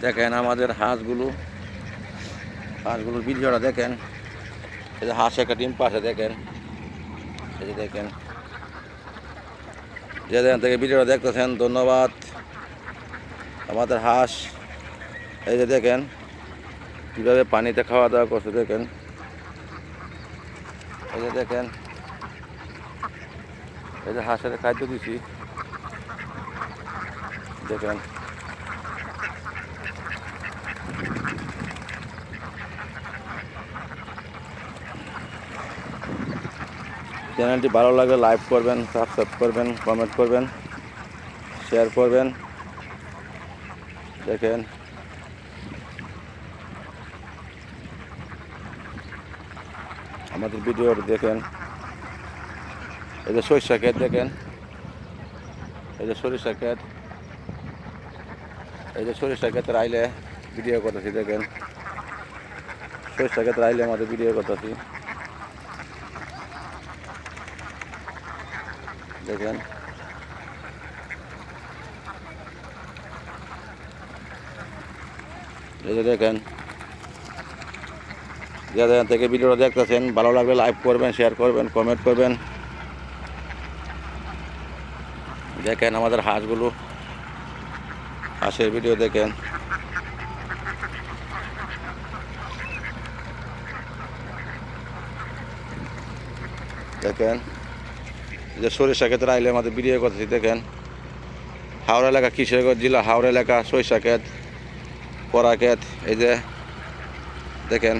দেখেন আমাদের হাঁসগুলোর ভিডিওটা দেখেন। এই যে হাঁস একটা ডিম পাশে দেখেন, এই যে দেখেন, যে যেখান থেকে ভিডিওটা দেখতেছেন ধন্যবাদ। আমাদের হাঁস এই যে দেখেন কীভাবে পানিতে খাওয়া দাওয়া করছে, দেখেন এই যে দেখেন, এই যে হাঁসের খাদ্য দিছি দেখেন। চ্যানেলটি ভালো লাগলে লাইক করবেন, সাবস্ক্রাইব করবেন, কমেন্ট করবেন, শেয়ার করবেন। দেখেন আমাদের ভিডিওটি দেখেন। এই যে সরিষা ক্ষেত দেখেন, এই যে সরিষা ক্ষেত, এই যে সরিষা ক্ষেতের আইলে ভিডিও করতেছি দেখেন। সরিষা ক্ষেতের আইলে আমাদের ভিডিও করতেছি দেখেন। এই যে দেখেন, যেখান থেকে ভিডিওটা দেখতেছেন ভালো লাগলে লাইক করবেন, শেয়ার করবেন, কমেন্ট করবেন। দেখেন আমাদের হাঁসের ভিডিও দেখেন। দেখেন যে সরিষা ক্ষেতের আইলে আমাদের ভিডিও করতেছি দেখেন। হাওড়া এলাকা, কিশোরগঞ্জ জেলা হাওড়া এলাকা, সরিষা ক্ষেত, পরা ক্ষেত, এই যে দেখেন।